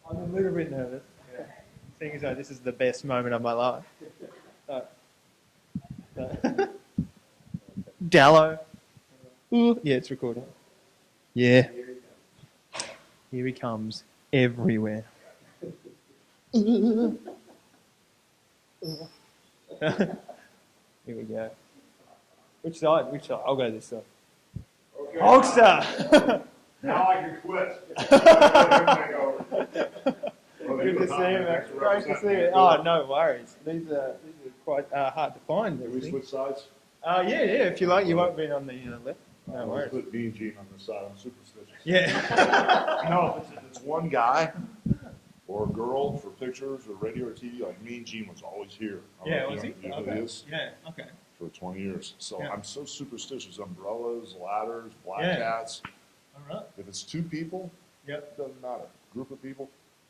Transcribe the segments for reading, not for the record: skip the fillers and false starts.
I'm a little bit nervous. Yeah. Seeing as though this is the best moment of my life. Dallo. Ooh. Yeah, it's recording. Yeah. Here he comes everywhere. Here we go. Which side? Which side? I'll go this side. Okay. Hulkster! Now I can quit. Good to see you, man. Great to see you. Oh, no worries. These are quite hard to find. Can we switch sides? Yeah, if you like. You won't be on the left. No Let's worries. put Mean Gene on this side. I'm superstitious. Yeah. No, if it's one guy or a girl for pictures or radio or TV, like Mean Gene was always here. Yeah, was he? You know who he is? Yeah, okay. For 20 years. So Yeah. I'm so superstitious. Umbrellas, ladders, black Yeah. cats. All right. If it's two people, Yep. it doesn't matter. Group of people,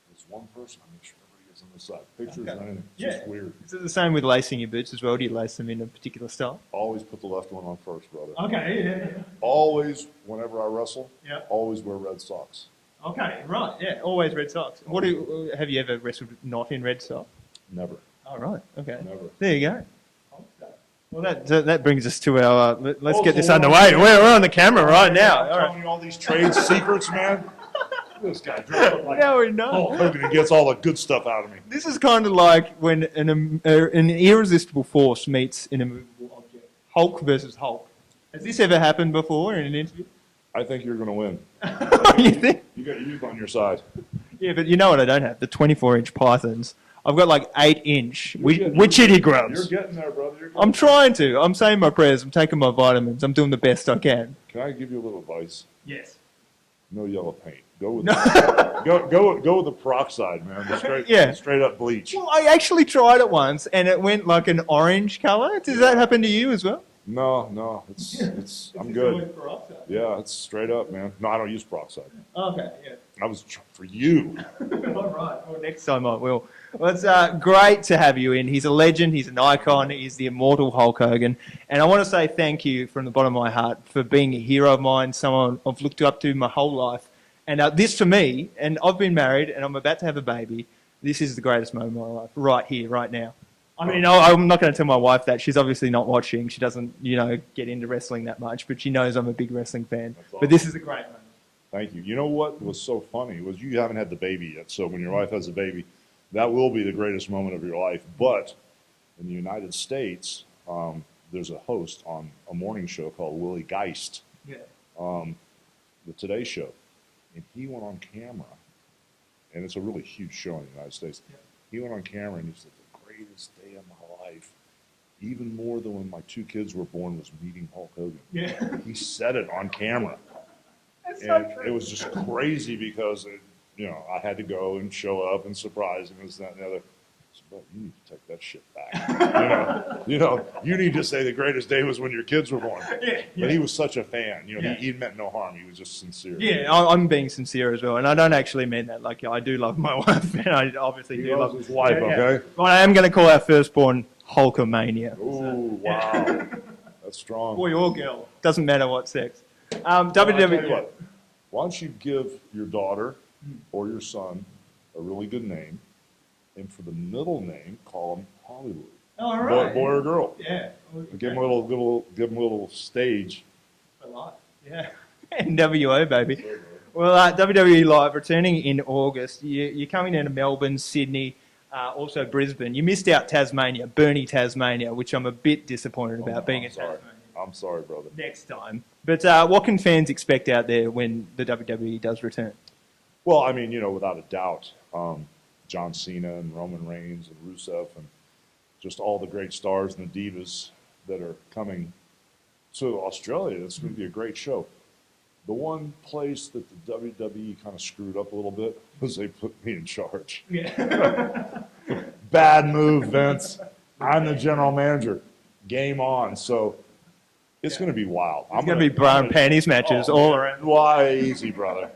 if it's one person, I make sure everybody gets on the side. Pictures Okay. or anything. It's Yeah. just weird. Is it the same with lacing your boots as well? Do you lace them in a particular style? Always put the left one on first, brother. Okay, yeah. Always, whenever I wrestle, Yeah. always wear red socks. Okay, right, yeah. Always red socks. Have you ever wrestled not in red socks? Never. Oh, right, okay. Never. There you go. Well, that brings us to our. Let's get this so underway. We're on the camera right now. I'm All right. telling you all these trade secrets, man. This guy dressed up like Now we know. Hulk Hogan gets all the good stuff out of me. This is kind of like when an irresistible force meets an immovable object. Hulk versus Hulk. Has this ever happened before in an interview? I think you're going to win. You think? You got youth on your side. Yeah, but you know what I don't have? The 24-inch pythons. I've got like 8-inch You're witchetty You're grubs. getting there, brother. You're getting I'm there. trying to. I'm saying my prayers. I'm taking my vitamins. I'm doing the best I can. Can I give you a little advice? Yes. No yellow paint. Go with No. go with the peroxide, man. Yeah. Straight up bleach. Well, I actually tried it once, and it went like an orange color. Does that happen to you as well? No, it's I'm good. Yeah, it's straight up, man. No, I don't use peroxide. Okay, yeah. I was for you. All right. Well, next time I will. Well, it's great to have you in. He's a legend. He's an icon. He's the immortal Hulk Hogan. And I want to say thank you from the bottom of my heart for being a hero of mine, someone I've looked up to my whole life. And this to me, and I've been married and I'm about to have a baby, this is the greatest moment of my life, right here, right now. I mean, I'm not going to tell my wife that. She's obviously not watching. She doesn't, get into wrestling that much, but she knows I'm a big wrestling fan. That's But this is a great moment. Thank you. You know what was so funny was you haven't had the baby yet. So when your wife has a baby, that will be the greatest moment of your life. But in the United States, there's a host on a morning show called Willie Geist, Yeah. the Today Show, and he went on camera, and it's a really huge show in the United States. Yeah. He went on camera and he said, the greatest day of my life, even more than when my two kids were born, was meeting Hulk Hogan. Yeah. He said it on camera. That's And so it true. was just crazy because, I had to go and show up and surprise him and this, that, and the other. I said, bro, you need to take that shit back. You need to say the greatest day was when your kids were born. Yeah. But he was such a fan. Yeah. He meant no harm. He was just sincere. Yeah, I'm being sincere as well, and I don't actually mean that. Like, I do love my wife, and I obviously He do loves love his wife, okay? But I am going to call our firstborn Hulkamania. Ooh, wow. That's strong. Boy or girl, doesn't matter what sex. Well, I'll tell you WWE. what. Why don't you give your daughter or your son a really good name, and for the middle name, call him Hollywood. All right. Boy or girl. Yeah. Give him a little stage. A lot. Yeah. NWO, baby. Well, WWE Live returning in August. You're coming into Melbourne, Sydney, also Brisbane. You missed out Tasmania, Burnie, Tasmania, which I'm a bit disappointed about being in sorry. Tasmania. I'm sorry, brother. Next time. But what can fans expect out there when the WWE does return? Well, I mean, without a doubt, John Cena and Roman Reigns and Rusev and just all the great stars and the divas that are coming to Australia. It's going to be a great show. The one place that the WWE kind of screwed up a little bit was they put me in charge. Yeah. Bad move, Vince. I'm the general manager. Game on. So it's going to be wild. It's going to be bra and panties matches all around. Why, easy, brother.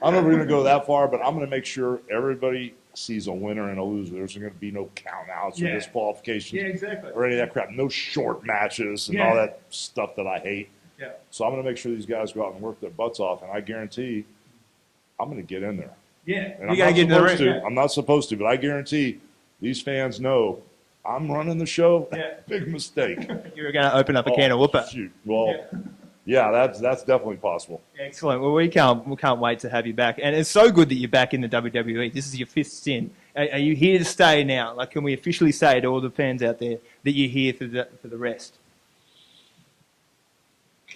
I'm never going to go that far, but I'm going to make sure everybody sees a winner and a loser. There's going to be no count-outs or disqualifications exactly. or any of that crap. No short matches and all that stuff that I hate. Yeah. So I'm going to make sure these guys go out and work their butts off, and I guarantee I'm going to get in there. Yeah, And you're going to get in the ring. Yeah. I'm not supposed to, but I guarantee these fans know I'm running the show. Yeah. Big mistake. You're going to open up a can of whooper. Shoot. Well, yeah, that's definitely possible. Excellent. Well, we can't wait to have you back, and it's so good that you're back in the WWE. This is your 5th stint. Are you here to stay now? Like, can we officially say to all the fans out there that you're here for the rest?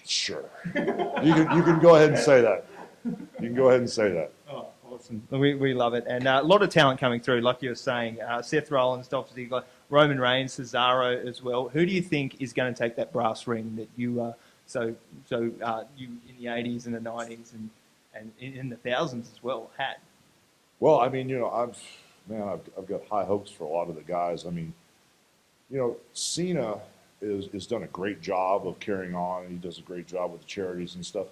Sure. You can go ahead and say that. You can go ahead and say that. Oh, awesome. We love it. And a lot of talent coming through, like you were saying. Seth Rollins, Dolph Ziggler, Roman Reigns, Cesaro as well. Who do you think is going to take that brass ring that you you in the 80s and the 90s and in the thousands as well had? Well, I mean, I've got high hopes for a lot of the guys. I mean, Cena is done a great job of carrying on. He does a great job with the charities and stuff.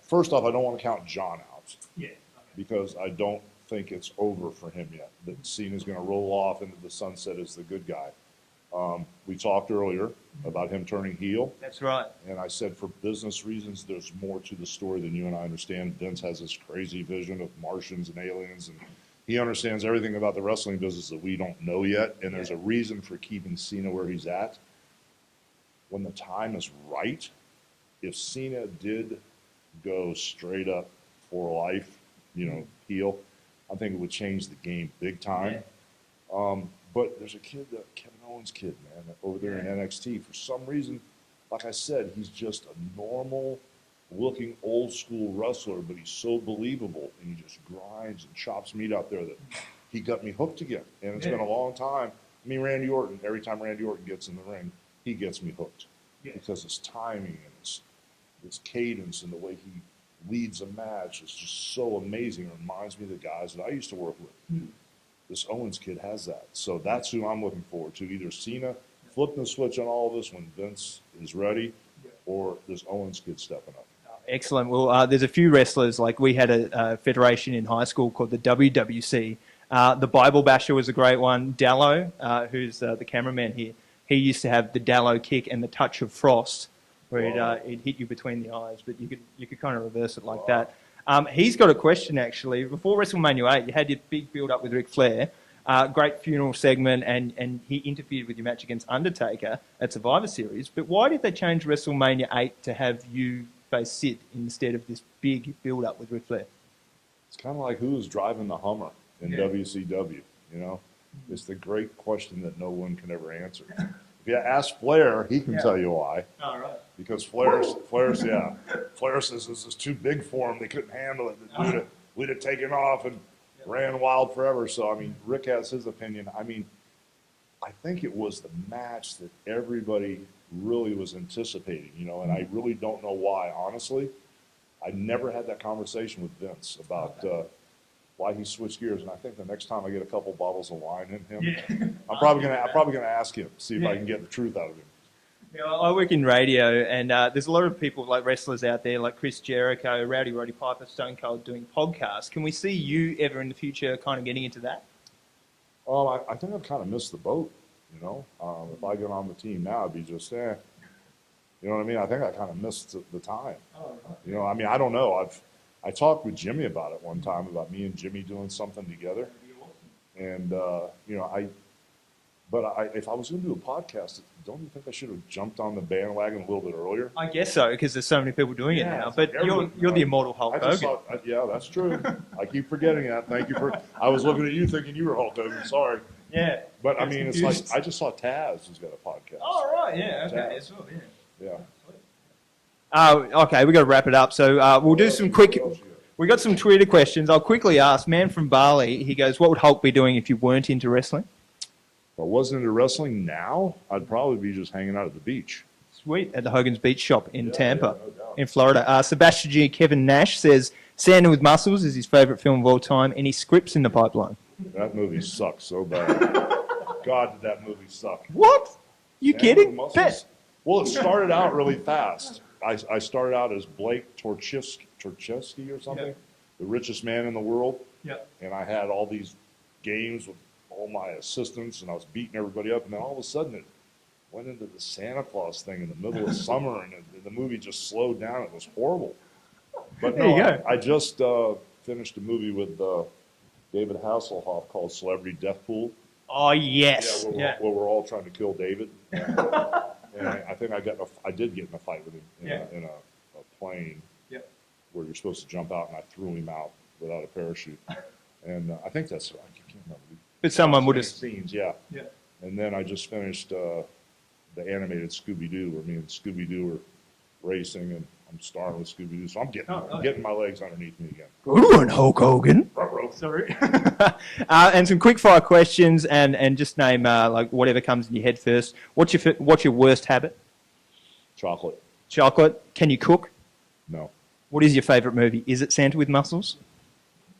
First off, I don't want to count John out. Yeah. Because I don't think it's over for him yet. That Cena's going to roll off into the sunset as the good guy. We talked earlier about him turning heel. That's right. And I said for business reasons, there's more to the story than you and I understand. Vince has this crazy vision of Martians and aliens, and he understands everything about the wrestling business that we don't know yet. And there's a reason for keeping Cena where he's at. When the time is right, if Cena did go straight up for life, heel, I think it would change the game big time. Yeah. But there's a kid, Kevin Owens kid, man, over there in NXT. For some reason, like I said, he's just a normal-looking old-school wrestler, but he's so believable, and he just grinds and chops meat out there that he got me hooked again. And it's been a long time. I mean, Randy Orton, every time Randy Orton gets in the ring, he gets me hooked because his timing and his cadence and the way he leads a match is just so amazing. It reminds me of the guys that I used to work with. This Owens kid has that. So that's who I'm looking forward to. Either Cena flipping the switch on all of this when Vince is ready, or this Owens kid stepping up. Excellent. Well, there's a few wrestlers. Like, we had a federation in high school called the WWC. The Bible Basher was a great one. DALLO, who's the cameraman here, he used to have the DALLO kick and the touch of frost, where he'd hit you between the eyes, but you could kind of reverse it like that. He's got a question, actually. Before WrestleMania 8, you had your big build-up with Ric Flair, great funeral segment, and he interfered with your match against Undertaker at Survivor Series. But why did they change WrestleMania 8 to have you face Sid instead of this big build-up with Ric Flair? It's kind of like who's driving the Hummer in WCW, It's the great question that no one can ever answer. If you ask Flair, he can tell you why. All right. Because Flair says this is too big for him. They couldn't handle it. We'd have taken off and ran wild forever. So, I mean, Rick has his opinion. I mean, I think it was the match that everybody really was anticipating, and I really don't know why, honestly. I never had that conversation with Vince about why he switched gears, and I think the next time I get a couple bottles of wine in him, I'm probably gonna ask him, see if I can get the truth out of him. I work in radio, and there's a lot of people like wrestlers out there, like Chris Jericho, Rowdy Roddy Piper, Stone Cold, doing podcasts. Can we see you ever in the future kind of getting into that? I think I've kind of missed the boat. If I get on the team now, it'd be just you know what I mean? I think I kind of missed the time. Oh, right. I mean, I don't know. I talked with Jimmy about it one time, about me and Jimmy doing something together. And, if I was going to do a podcast, don't you think I should have jumped on the bandwagon a little bit earlier? I guess so, because there's so many people doing it now. But you're the immortal Hulk Hogan. Yeah, that's true. I keep forgetting that. Thank you I was looking at you thinking you were Hulk Hogan. Sorry. Yeah. But, I mean, it's like, I just saw Taz who's got a podcast. Oh, right. Yeah. Okay. As well, Yeah. Okay, we've got to wrap it up. So we'll do some quick... We got some Twitter questions. I'll quickly ask. Man from Bali, he goes, what would Hulk be doing if you weren't into wrestling? If I wasn't into wrestling now, I'd probably be just hanging out at the beach. Sweet. At the Hogan's Beach Shop in Tampa, in Florida. Sebastian G. Kevin Nash says, Santa with Muscles is his favourite film of all time. Any scripts in the pipeline? That movie sucks so bad. God, did that movie suck. What? You kidding? Well, it started out really fast. I started out as Blake Torchevsky or something, the richest man in the world. And I had all these games with all my assistants, and I was beating everybody up. And then all of a sudden, it went into the Santa Claus thing in the middle of summer, and the movie just slowed down. It was horrible. But no, I just finished a movie with David Hasselhoff called Celebrity Death Pool. Oh, yes. Yeah, where we're all trying to kill David. And I think I did get in a fight with him in a plane where you're supposed to jump out, and I threw him out without a parachute. And I think that's, I can't remember. But someone would have. Scenes, yeah. And then I just finished the animated Scooby-Doo, where me and Scooby-Doo are racing, and I'm starring with Scooby-Doo. So I'm getting my legs underneath me again. Good one, Hulk Hogan. Sorry. And some quick fire questions, and just name like whatever comes in your head first. What's your worst habit? Chocolate. Chocolate. Can you cook? No. What is your favorite movie? Is it Santa with Muscles?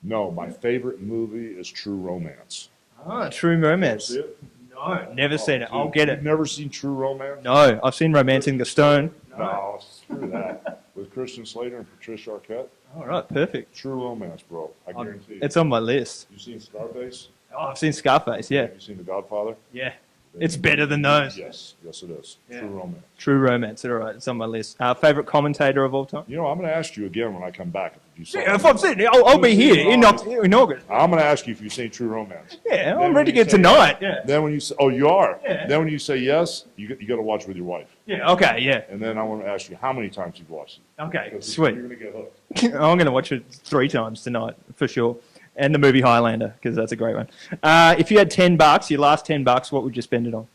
No, my favorite movie is True Romance. Ah, True Romance. You ever see it? No, never seen it. Dude, I'll get it. You've never seen True Romance? No, I've seen Romancing the Stone. No, screw that. With Christian Slater and Patricia Arquette. All right, perfect. True Romance, bro. I guarantee you. It's on my list. You seen Scarface? Oh, I've seen Scarface, yeah. Have you seen The Godfather? Yeah. It's better than those. Yes, yes it is. Yeah. True Romance. True Romance, all right, it's on my list. Favorite commentator of all time? You know, I'm going to ask you again when I come back if you saw Yeah, it. if I've seen it, I'll be here in August. I'm going to ask you if you've seen True Romance. Yeah, Then I'm ready when to you get say tonight. yes- Yeah. Then when you say, oh, you are? Yeah. Then when you say yes, you got to watch with your wife. Yeah, okay, yeah. And then I want to ask you how many times you've watched it. Okay, 'Cause sweet. You're going to get hooked. I'm going to watch it 3 times tonight, for sure. And the movie Highlander, because that's a great one. If you had $10, your last $10, what would you spend it on?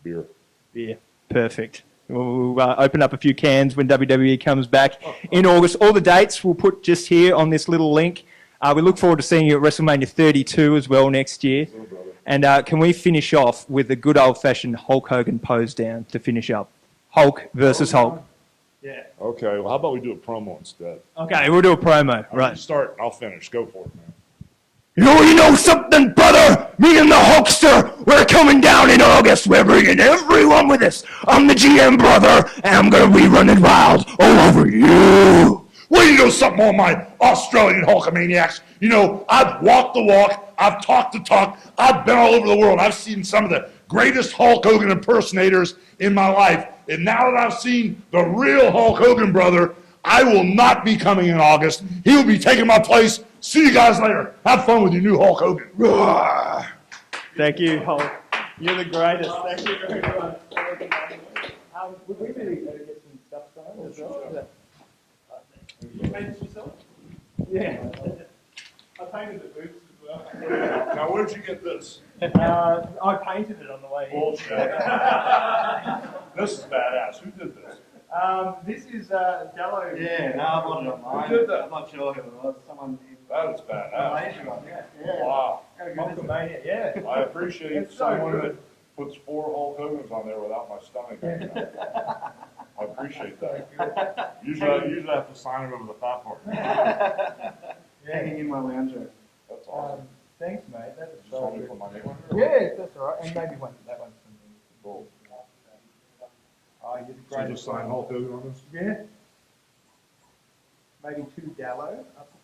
Beer. Beer. Perfect. We'll open up a few cans when WWE comes back in August. All the dates we'll put just here on this little link. We look forward to seeing you at WrestleMania 32 as well next year. Oh, brother. And can we finish off with the good old-fashioned Hulk Hogan pose down to finish up? Hulk versus Hulk. Yeah. Okay, well, how about we do a promo instead? Okay, we'll do a promo. You Right. start, I'll finish. Go for it, man. You know something, brother? Me and the Hulkster, we're coming down in August. We're bringing everyone with us. I'm the GM, brother, and I'm going to be running wild all over you. Well, you know something, all my Australian Hulkamaniacs. You know, I've walked the walk. I've talked the talk. I've been all over the world. I've seen some of the greatest Hulk Hogan impersonators in my life. And now that I've seen the real Hulk Hogan, brother, I will not be coming in August. He will be taking my place. See you guys later. Have fun with your new Hulk Hogan. Thank you, Hulk. You're the greatest. Thank you very much. Would we really better get some stuff done as well? You painted yourself? Yeah. I painted the boots as well. Now, where'd you get this? I painted it on the way in. Bullshit. This is badass. Who did this? This is DALLO. Yeah, no, I'm on online. Who did that? I'm not sure who it was. Someone in That is badass. Malaysia. Yeah. Wow. Hulkamania, yeah. I appreciate It's so someone good. that puts 4 Hulk Hogans on there without my stomach hanging out. I appreciate that. Usually I have to sign it over the fat part. Hanging in my lounge room. That's awesome. Thanks, mate. That's You just want me to put my name on it? Yeah, that's all right. And maybe that one's from me. Cool. Oh, you're the So you greatest. just sign Hulk Hogan on this? Yeah. Maybe 2 DALLO up the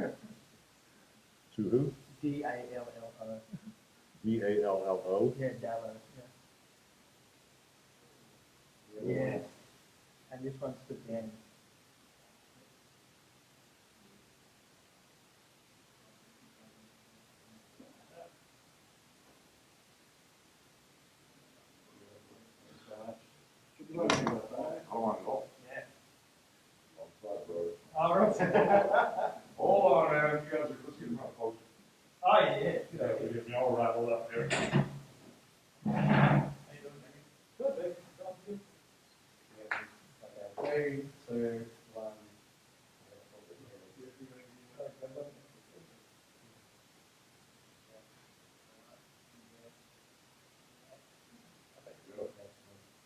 top. To who? DALLO. DALLO. Yeah, DALLO. Yeah. Yeah. And this one's for Dan. Come on, Hulk. Yeah. Brother. All right. Hold on, man. You guys are, let's get my poster. Oh, yeah. Get me all rattled up here. Three, two, one.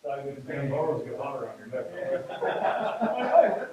Photos get hotter on your neck. I know,